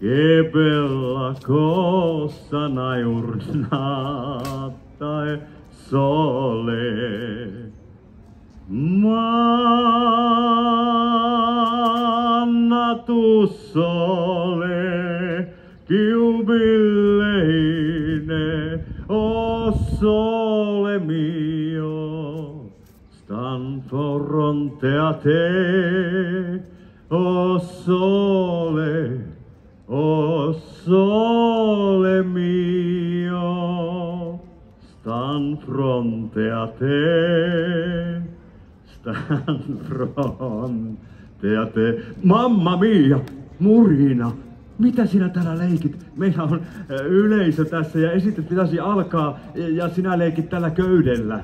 che bella cosa giornata e sole. Manna tu sole, chiubileine, o sole mio, stan fronte a te, o sole mio, stan fronte a te, stan fronte a te. Mamma mia, Murina, mitä sinä täällä leikit? Meillä on yleisö tässä ja esitys pitäisi alkaa ja sinä leikit tällä köydellä.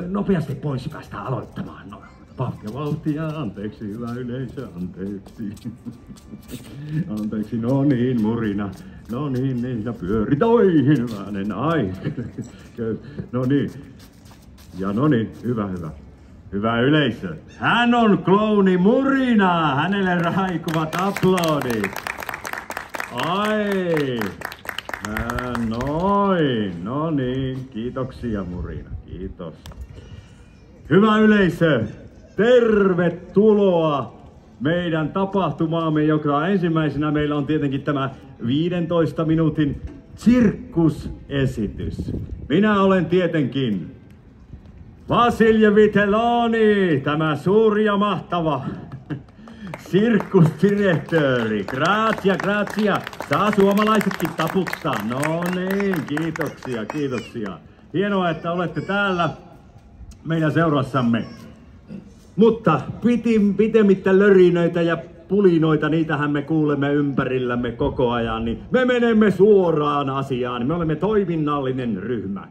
Nopeasti pois päästä aloittamaan. No, vauhtia, vauhtia, anteeksi hyvä yleisö, anteeksi. Anteeksi, no niin Murina. No niin, ja pyöri toihin, hyvänen ai. No niin, ja no niin, hyvä. Hyvä yleisö. Hän on klouni Murina. Hänelle raikuvat aplodit. Ai. Noin. No niin. Kiitoksia Murina. Kiitos. Hyvä yleisö. Tervetuloa meidän tapahtumaamme, joka ensimmäisenä meillä on tietenkin tämä 15 minuutin sirkusesitys. Minä olen tietenkin Vasilje Vitelloni, tämä suuri ja mahtava sirkusdirektööri. Grazie. Saa suomalaisetkin taputtaa. No niin, kiitoksia. Hienoa, että olette täällä meidän seurassamme. Mutta pitemmittä lörinöitä ja pulinoita, niitähän me kuulemme ympärillämme koko ajan, niin me menemme suoraan asiaan. Me olemme toiminnallinen ryhmä.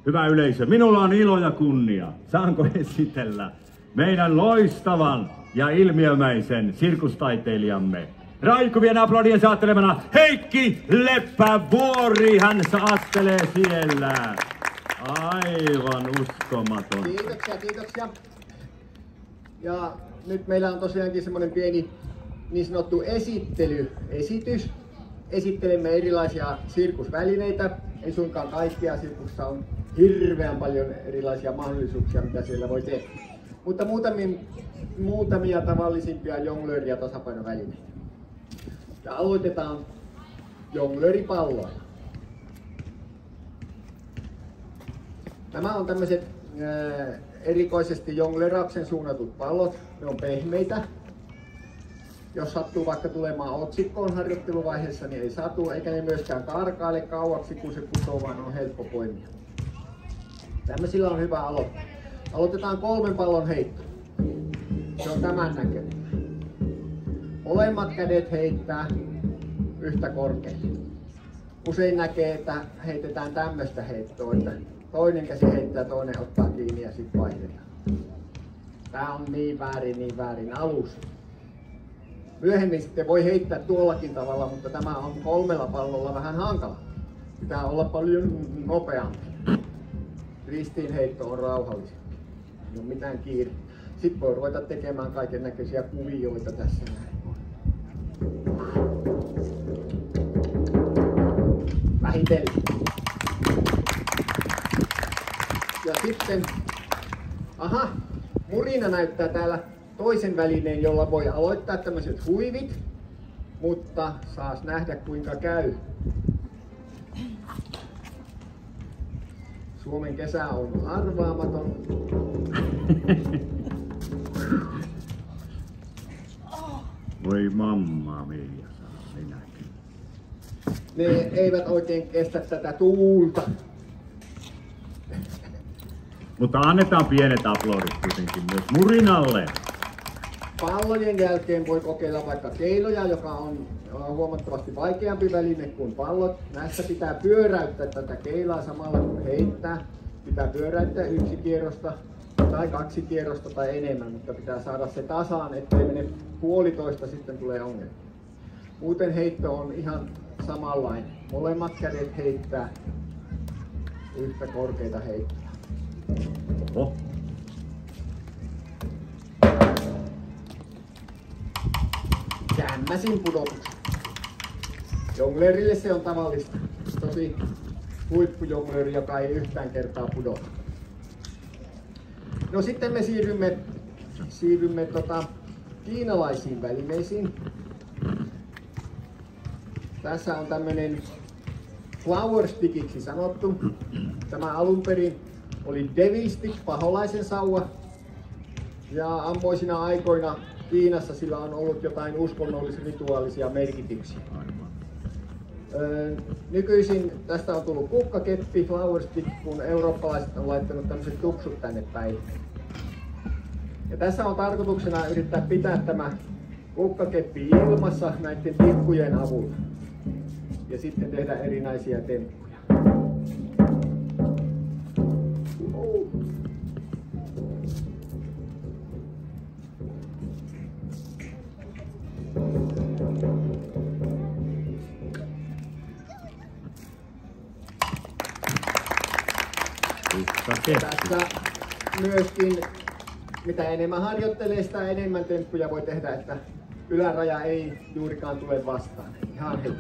Hyvä yleisö, minulla on ilo ja kunnia. Saanko esitellä meidän loistavan ja ilmiömäisen sirkustaiteilijamme? Raikuvien aplodien saattelemana Heikki Leppävuori, hän saattelee siellä. Aivan uskomaton. Kiitoksia. Ja nyt meillä on tosiaankin semmoinen pieni niin sanottu esitys. Esittelemme erilaisia sirkusvälineitä. Ei suinkaan kaikkia, sirkuksessa on hirveän paljon erilaisia mahdollisuuksia, mitä siellä voi tehdä. Mutta muutamia tavallisimpia jonglööri- ja tasapainovälineitä. Ja aloitetaan jonglööripalloilla. Nämä on tämmöiset erikoisesti jonglerauksen suunnatut pallot. Ne on pehmeitä. Jos sattuu vaikka tulemaan otsikkoon harjoitteluvaiheessa, niin ei satu, eikä ne myöskään karkaile kauaksi, kun se putoo, vaan on helppo poimia. Tämmöisillä on hyvä aloittaa. Aloitetaan 3 pallon heitto. Se on tämän näköinen. Molemmat kädet heittää yhtä korkealle. Usein näkee, että heitetään tämmöistä heittoa, että toinen käsi heittää, toinen ottaa kiinni ja sitten vaihdetaan. Tää on niin väärin alussa. Myöhemmin sitten voi heittää tuollakin tavalla, mutta tämä on 3 pallolla vähän hankala. Pitää olla paljon nopeampi. Ristiinheitto on rauhallista. Ei ole mitään kiire. Sitten voi ruveta tekemään kaiken näköisiä kuvioita tässä näin. Vähitellen. Ja sitten, Murina näyttää täällä toisen välineen, jolla voi aloittaa tämmöiset huivit, mutta saas nähdä kuinka käy. Suomen kesä on arvaamaton. Voi mamma mia, sanon minäkin. Ne eivät oikein kestä tätä tuulta. Mutta annetaan pienet aplodit kuitenkin myös Murinalle. Pallojen jälkeen voi kokeilla vaikka keiloja, joka on huomattavasti vaikeampi väline kuin pallot. Näissä pitää pyöräyttää tätä keilaa samalla kun heittää. Pitää pyöräyttää 1 kierrosta tai 2 kierrosta tai enemmän, mutta pitää saada se tasaan, ettei mene 1,5, sitten tulee ongelma. Muuten heitto on ihan samanlainen. Molemmat kädet heittää yhtä korkeita heittoja. Oho. Kämmäsin pudotus. Jonglerille se on tavallista. Tosi huippujongleri, joka ei yhtään kertaa pudota. No sitten me siirrymme kiinalaisiin välineisiin. Tässä on tämmönen flower stickiksi sanottu. Tämä alun perin oli devil stick, paholaisen sauva. Ja ammoisina aikoina Kiinassa sillä on ollut jotain uskonnollis-rituaalisia merkityksiä. Nykyisin tästä on tullut kukkakeppi, flower stick, kun eurooppalaiset on laittanut tämmöiset tuksut tänne päin. Ja tässä on tarkoituksena yrittää pitää tämä kukkakeppi ilmassa näiden tikkujen avulla. Ja sitten tehdä erinäisiä temppuja. Tässä myöskin, mitä enemmän harjoittelee, sitä enemmän temppuja voi tehdä, että yläraja ei juurikaan tule vastaan. Ihan heti.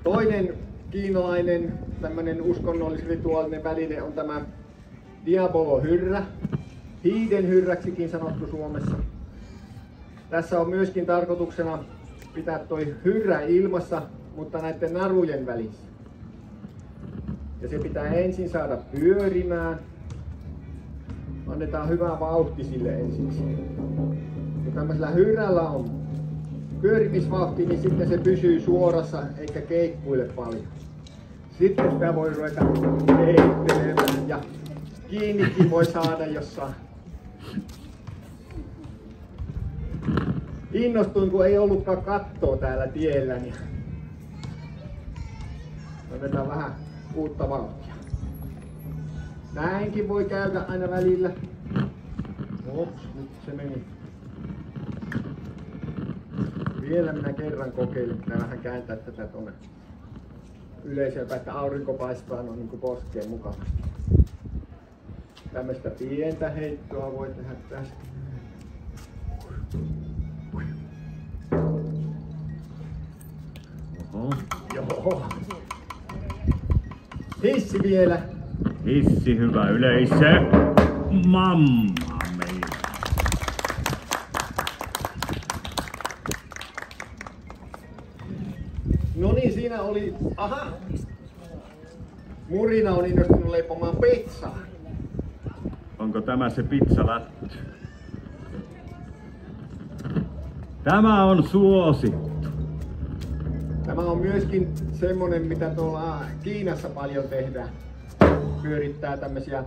Toinen kiinalainen tämmöinen uskonnollis-rituaalinen väline on tämä Diabolo-hyrrä. Hiiden hyrräksikin sanottu Suomessa. Tässä on myöskin tarkoituksena pitää toi hyrrä ilmassa, mutta näiden narujen välissä. Ja se pitää ensin saada pyörimään. Annetaan hyvä vauhti sille ensiksi. Kun tämmöisellä hyrrällä on pyörimisvauhti, niin sitten se pysyy suorassa eikä keikkuile paljon. Sitten sitä voi ruveta keittelemään ja kiinnikin voi saada jossain. Innostuin, kun ei ollutkaan kattoa täällä tiellä, niin otetaan vähän uutta vauhtia. Näinkin voi käydä aina välillä. Ops, nyt se meni. Vielä minä kerran kokeilen, pitää vähän kääntää tätä tuonne yleisöön, että aurinko paistaa noin niin kuin poskeen mukavasti. Tämmöistä pientä heittoa voi tehdä tästä. Oho. Joo. Hissi vielä. Hissi, hyvä yleisö. Mamma mia. No niin, siinä oli... Aha! Murina on innostunut leipomaan pizzaa. Onko tämä se pizzalätty? Tämä on suosittu. Tämä on myöskin semmonen, mitä tuolla Kiinassa paljon tehdään. Pyörittää tämmösiä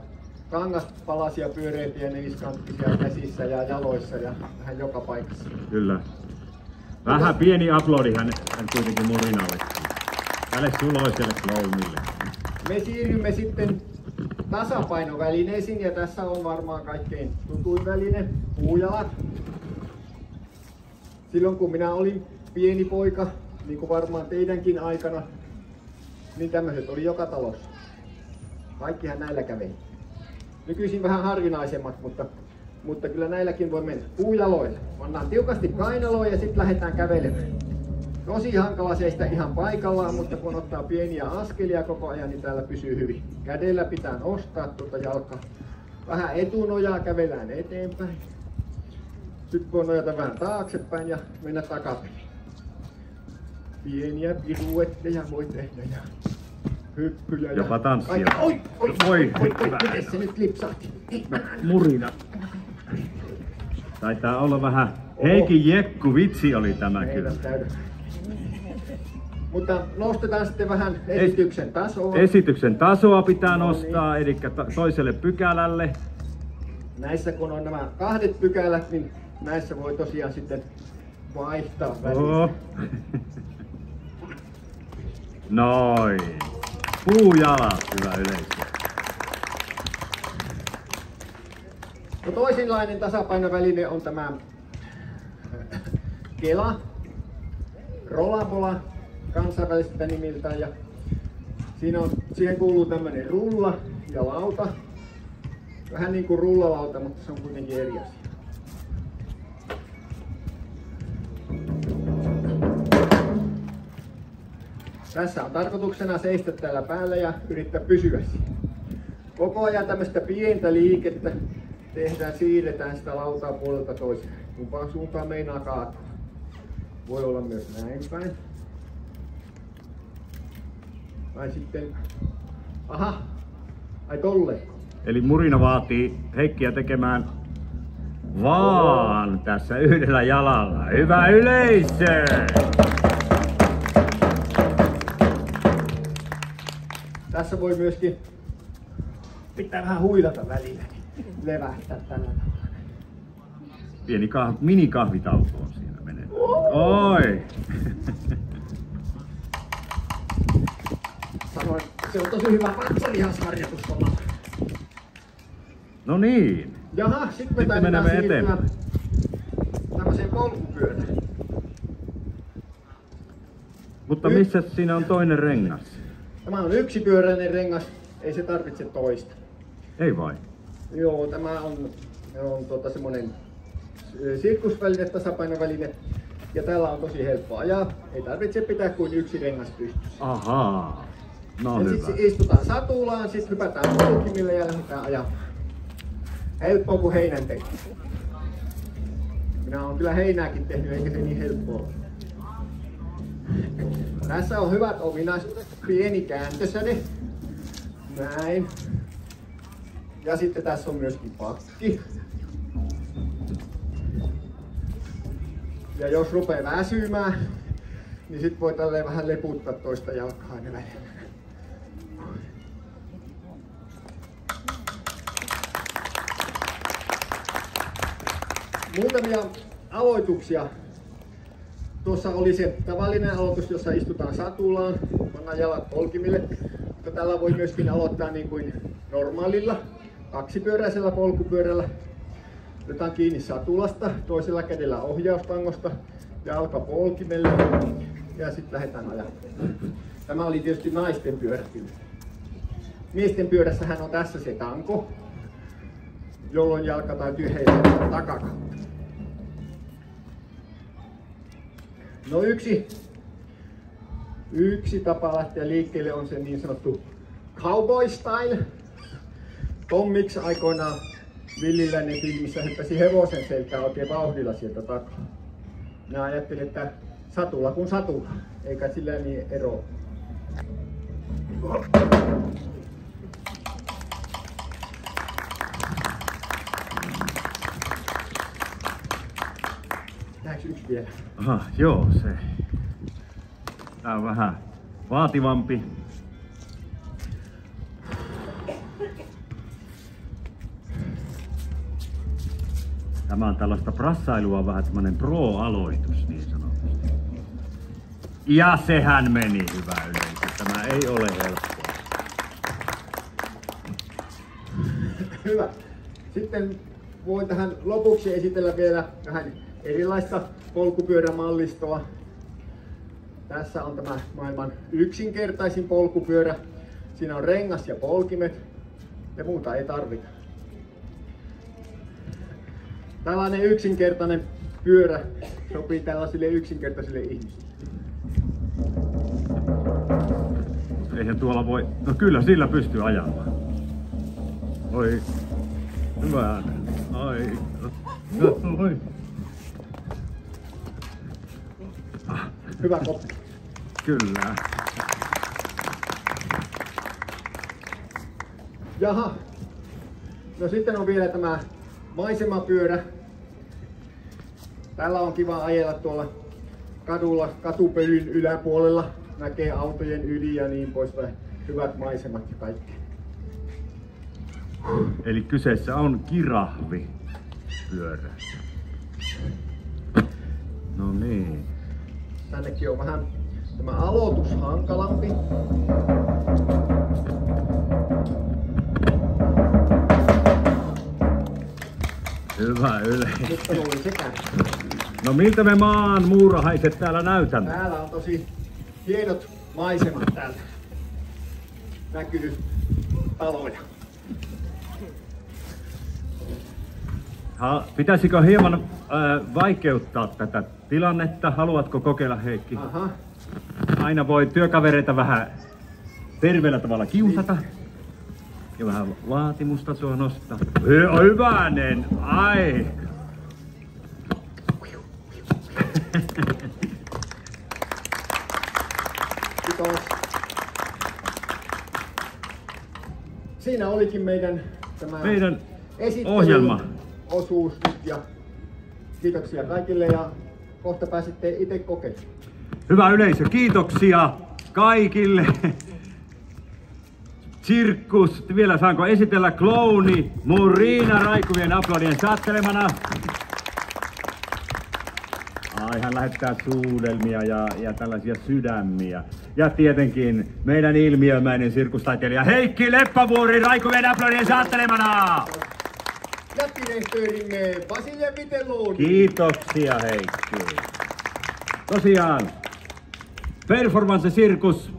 kangaspalasia pyöreitä neliskanttisia käsissä ja jaloissa ja vähän joka paikassa. Kyllä. Vähän pieni aplodi hän kuitenkin Murinalle. Tälle suloiselle klounille. Me siirrymme sitten tasapainovälineisiin ja tässä on varmaan kaikkein tutuin väline, puujalat. Silloin kun minä olin pieni poika, niin kuin varmaan teidänkin aikana, niin tämmöiset oli joka talossa. Kaikkihan näillä käveli. Nykyisin vähän harvinaisemmat, mutta kyllä näilläkin voi mennä. Puujaloilla. Pannaan tiukasti kainaloon ja sitten lähdetään kävelemään. Tosi hankala seistä ihan paikallaan, mutta kun ottaa pieniä askelia koko ajan, niin täällä pysyy hyvin. Kädellä pitää nostaa tuota jalkaa. Vähän etunojaa, kävelään eteenpäin. Sitten voi nojata vähän taaksepäin ja mennä takaperin. Pieniä piruetteja voi tehdä ja hyppyjä. Jopa tanssia. Oi, miten se nyt lipsahti? Murina. Taitaa olla vähän Heikin Jekku vitsi oli tämä kyllä. Mutta nostetaan sitten vähän esityksen tasoa. Esityksen tasoa pitää nostaa, eli toiselle pykälälle. Näissä kun on nämä 2 pykälät, niin näissä voi tosiaan sitten vaihtaa välillä. Noin. Puujalat, hyvä yleisö. No toisenlainen tasapainoväline on tämä Kela, Rollabola kansainväliseltä nimiltään. Ja siihen kuuluu tämmönen rulla ja lauta. Vähän niin kuin rullalauta, mutta se on kuitenkin eri asia. Tässä on tarkoituksena seistä täällä päällä ja yrittää pysyä siinä. Koko ajan tämmöistä pientä liikettä tehdään, siirretään sitä lautaa puolelta toiseen. Kumpaan suuntaan meinaa kaatua. Voi olla myös näin päin. Tai sitten, aha, ai tolleen. Eli Murina vaatii Heikkiä tekemään vaan tässä yhdellä jalalla. Hyvä yleisö! Tässä voi myöskin pitää vähän huilata välillä, niin levähtää tällä tavalla. Pieni minikahvitauko on siinä menee. Oi! Sanoin, se on tosi hyvä vatsalihasharjoitus omalla. No niin. Jaha, sitten me menemme eteenpäin. Tämmöiseen polkupyörään. Mutta missä siinä on toinen rengas? Tämä on yksipyöräinen rengas, ei se tarvitse toista. Ei vai? Joo, tämä on semmonen sirkusväline, tasapainoväline. Ja tällä on tosi helppo ajaa. Ei tarvitse pitää kuin yksi rengas pystyssä. Ahaa. No ja hyvä. Sitten istutaan satulaan, sitten hypätään polkimille ja lähdetään ajamaan. Helppoa kuin heinän teko. Minä olen kyllä heinääkin tehnyt, eikä se niin helppoa. Tässä on hyvät ominaisuudet. Pieni kääntösäde. Näin. Ja sitten tässä on myöskin pakki. Ja jos rupeaa väsymään, niin sit voi tälleen vähän leputtaa toista jalkaa aina välillä. Muutamia aloituksia. Tuossa oli se tavallinen aloitus, jossa istutaan satulaan, pannaan jalat polkimille. Mutta tällä voi myöskin aloittaa niin kuin normaalilla, kaksipyöräisellä polkupyörällä. Otetaan kiinni satulasta, toisella kädellä ohjaustangosta, jalka polkimelle ja sitten lähdetään ajamaan. Tämä oli tietysti naisten pyörä. Miesten pyörässähän on tässä se tanko, jolloin jalka täytyy heiluttaa takakautta. No yksi tapa lähteä liikkeelle on se niin sanottu cowboy style. Tom Mix aikoinaan Villilännen filmissä hyppäsi hevosen selkään oikein vauhdilla sieltä takaa. Minä ajattelin, että satula kuin satula, eikä sillä niin eroa. Näetkö yksi vielä? Aha, joo se. Tää on vähän vaativampi. Tämä on tällaista prassailua, vähän tämmönen pro-aloitus niin sanotusti. Ja sehän meni, hyvä yleisö. Tämä ei ole helppoa. Hyvä. Sitten voin tähän lopuksi esitellä vielä vähän erilaista polkupyörämallistoa. Tässä on tämä maailman yksinkertaisin polkupyörä. Siinä on rengas ja polkimet ja muuta ei tarvita. Tällainen yksinkertainen pyörä sopii tällaisille yksinkertaisille ihmisille. Eihän tuolla voi... No kyllä sillä pystyy ajamaan. Oi. Hyvä. Ai. Oi. Hyvä koppi. Kyllä. Jaha. No sitten on vielä tämä maisemapyörä. Tällä on kiva ajella tuolla kadulla, katupölyn yläpuolella. Näkee autojen yli ja niin poispäin. Hyvät maisemat ja kaikki. Eli kyseessä on kirahvipyörä. No niin. Tännekin on vähän tämä aloitus hankalampi. Hyvä yleisö. Nyt oli sekä. No miltä me maan muurahaiset täällä näytämme? Täällä on tosi hienot maisemat täällä. Näkyy taloja. Pitäisikö hieman vaikeuttaa tätä tilannetta? Haluatko kokeilla, Heikki? Aha. Aina voi työkavereita vähän terveellä tavalla kiusata. Ja vähän vaatimustasoa nostaa. Hyvänen aika! Kiitos. Siinä olikin meidän ohjelma. Osuus nyt ja kiitoksia kaikille ja kohta pääsette itse kokeilemaan. Hyvä yleisö, kiitoksia kaikille. Sirkus, vielä saanko esitellä klouni Murina Raikuvien aplodien saattelemana. Ai, hän lähettää suudelmia ja tällaisia sydämiä. Ja tietenkin meidän ilmiömäinen sirkustaiteilija Heikki Leppävuori Raikuvien aplodien saattelemana. Ja direktöörimme Vasilje Vitelloni. Kiitoksia Heikki. Tosiaan, Performance Sirkus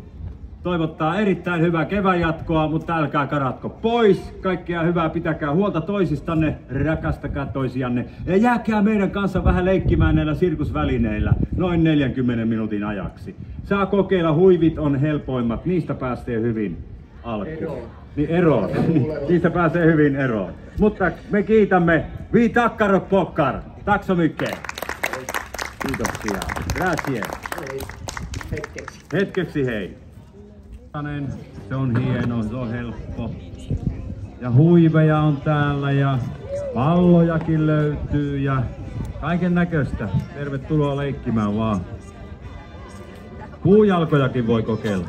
toivottaa erittäin hyvää keväjatkoa, mutta älkää karatko pois. Kaikkea hyvää, pitäkää huolta toisistanne, rakastakaa toisianne ja jääkää meidän kanssa vähän leikkimään näillä sirkusvälineillä noin 40 minuutin ajaksi. Saa kokeilla, huivit on helpoimmat, niistä pääsee hyvin alkuun. Eroon. Niistä pääsee hyvin eroon. Mutta me kiitämme. Vi tackar och pockar. Tack så mycket. Kiitoksia. Gracias. Hetkeksi hei. Se on hieno, se on helppo. Ja huiveja on täällä ja pallojakin löytyy ja kaiken näköistä. Tervetuloa leikkimään vaan. Puujalkojakin voi kokeilla.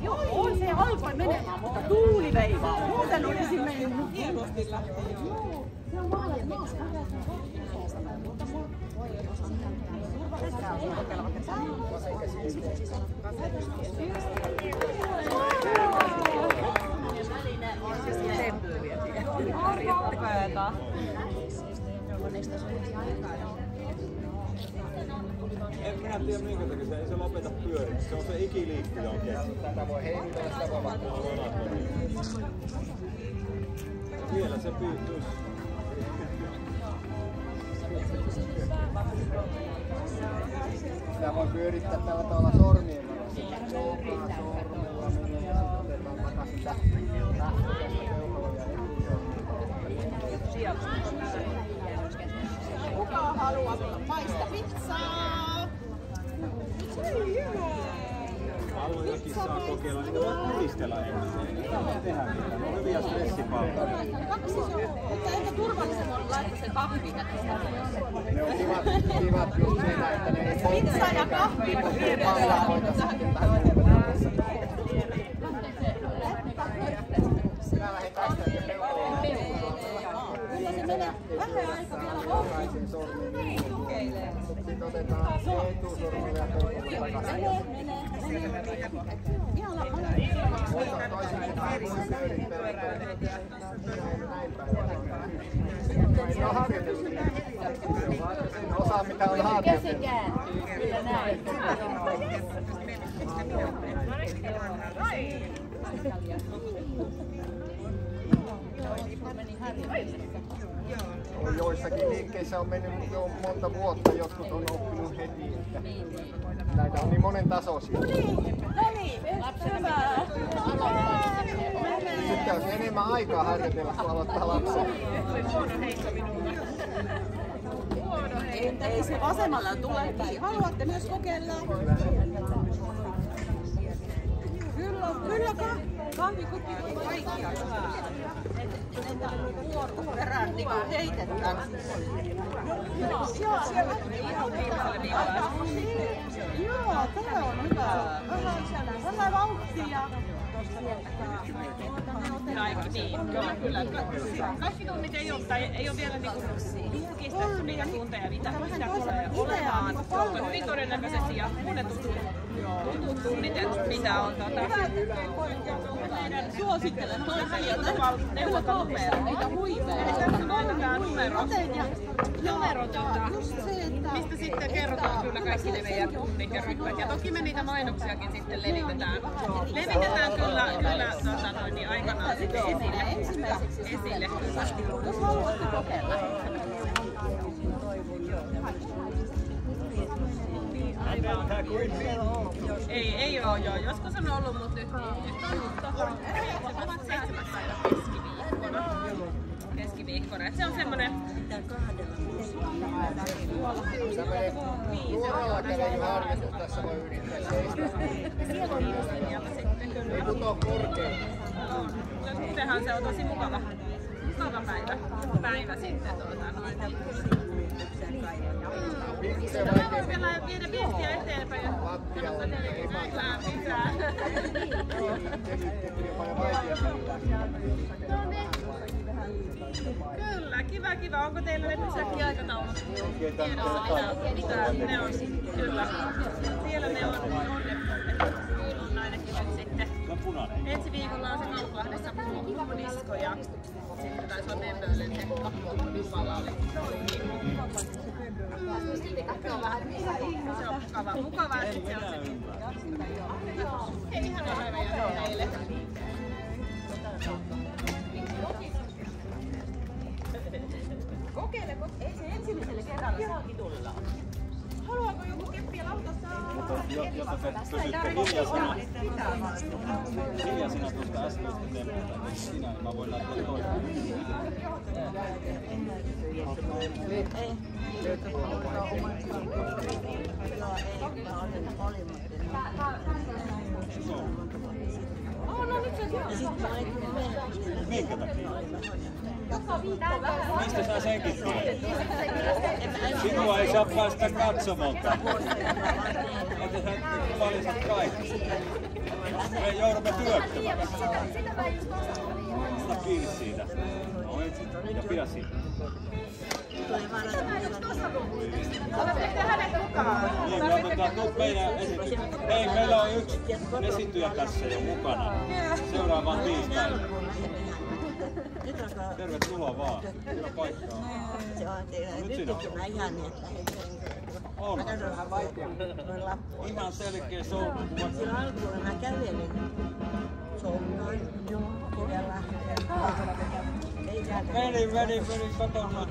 Joo, se alkoi menemään, mutta tuuli vei vaan. Muuten olisi mennyt hienosti lähteä. Joo, se on valmis. En minä tiedä minkä takia se ei se lopeta pyöriä. Se on se ikiliikkuja on keksi. Tätä voi heitellä, sitä voi vaikka. Ja vielä se pyytyisi. Sitä voi pyörittää tällä tavalla sormien varassa. Joka sormella menee ja sitten otetaan takaisin lähtö tästä peukaloa ja etusormia. Kuka haluaa maista pizzaa? Pallojakin saa kokeilla, niitä voi puristella ennen. Niitä voi tehdä mitään. Ne on hyviä stressipalloja. Mutta ehkä turvallisen on laittaa se kahvi kätessä. Ne on kivat just siinä, että ne ei polta. Pizza ja kahvi Palloja voitaisiin sitten vähän Mä lähden tästä ja peukaloa. Kyllä se menee vähän aika vielä Takaisin sormiin. Sitten otetaan etusormella ja peukaloa takaisin. Toisinkin päin voi pyörittää. Näin päin. Mä oon harjoitellut. Osaa mitä on harjoitellut. se kääntyy. Kyllä näin. Joissakin liikkeissä on mennyt jo monta vuotta, jotkut on oppinut heti. Että näitä on niin monen tasoisia. No niin, hyvä. Sitten on enemmän aikaa harjoitella, kun aloittaa lapsen. Ei se vasemmalla tule. Haluatte myös kokeilla? Kyllä kahvikuppi on kaikkia hyvää. Että vuorta perään niin heitetään. Joo, siellä Joo, tämä on hyvä. Vähän vauhtia. Aivan niin, kyllä. Kaikki tunnit ei ole vielä julkistettu niitä tunteja, mitä tulee olemaan. Mutta hyvin todennäköisesti ja tunnetut tunnit, mitä on meidän suosittelen neuvontanumero. Eli tässä laitetaan numero mistä sitten kerrotaan kyllä kaikki ne meidän tunnit ja ryhmät. Ja toki me niitä mainoksiakin sitten levitetään. Levitetään kyllä niin aikanaan sitten esille. Jos haluatte kokeilla. Ei oo joo. Joskus on ollut, mutta nyt on 7. päivä keskiviikkona. Se on semmonen... Nuoralla käveli harjoitus, tässä voi yrittää seistä. Ei putoa korkein. Muutenhan se on tosi mukava päivä sitten. Sitten mä voin vielä viedä viestiä eteenpäin. Lattialla ei Lisää. No niin. Kyllä, kiva. Onko teillä ne pysäkkiaikataulut tiedossa? Mitä ne on? Kyllä. Siellä ne on ainakin nyt sitten. Ensi viikolla on se Kauklahdessa Pulmunisko ja sitten taisi olla Nembölen se Jumalalle. Se on mukavaa, että se on se. Ei ihan ole hyvä meille. Kokeileko? Ei se ensimmäiselle kerralle saakin tulla. Haluaako joku keppiä lautasta? Jotta te pysytte hiljaisena tuosta äskeistä tempusta, niin sinä mä voin laittaa toisen. No nyt se on. Minkä takia? Mistä sä senkin tiedät? Sinua ei saa päästä katsomolta. Että sä valitset kaikki. Me joudumme työttömäksi. Ota kiinni siitä. Ja pidä siitä. Oletteko hänet mukaan? Niin, me otetaan nyt meidän esitys. Hei, meillä on yksi esiintyjä tässä jo mukana. Seuraavaan tiistaihin. Tervetuloa vaan. Hyvä paikka. Se on teillä tekemään ihan niin, että on. mä katson vähän Ihan selkeä soutukuva. Silloin alkuun mä kävelin soutuun keväällä. Meni, katon nyt.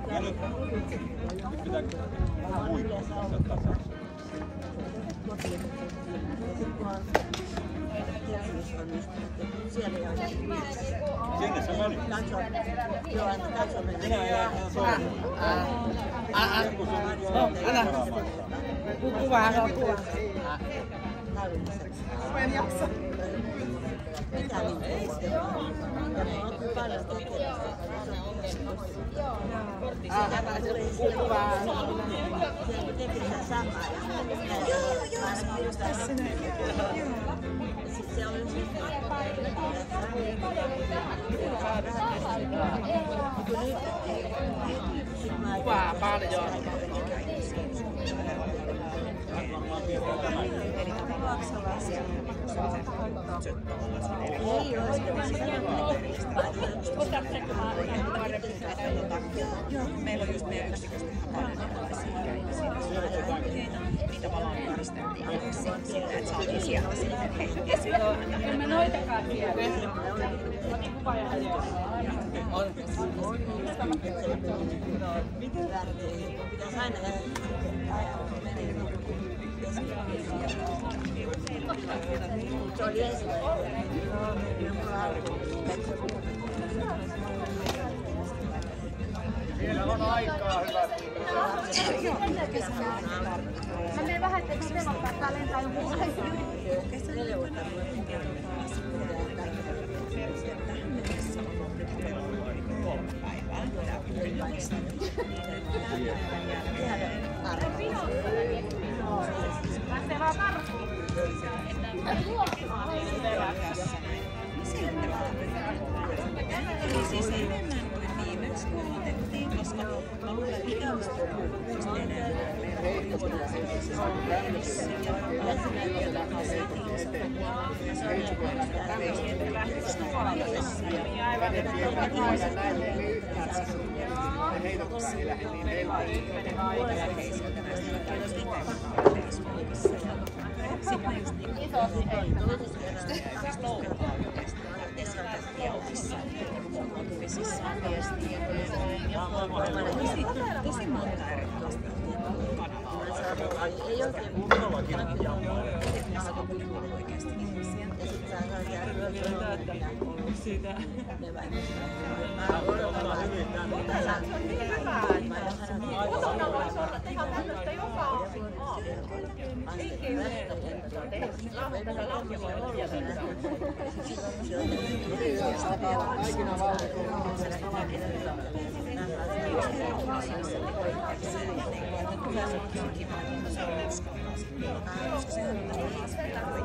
Ja nyt pitää vähän huikkaa tässä tasassa. Siellä ei ole. Sinne se meni. Katso. Minä jään soutuun. Kuvaa. En jaksa. Mitä niin teistä? Ja mä oon paljon tekemässä. Kuvaa. Siellä tekee samaa. Joo, tässä näin. Sitten se on kuvaa paljon. Ei meillä on just meidän yksiköstä paljon erilaisia niitä valon yhdistettiin sitä, että saatiin siellä sitten. Kyllä me noitakaan tiedä. pitäisi aina se oli ensimmäinen. Vielä on aikaa, hyvät. Mä menen vähän, että se velottaa tää lentää jonkun aikaan. Pääsee vaan karkuun. Mä luulen, että ihmiset puhuu just enemmän. Tosi monta erilaista kanavaa. Ei oikein kuulu oikeasti ihmisiä. Ja sit sä saat järjellä, että ollut siitä. Koska sehän on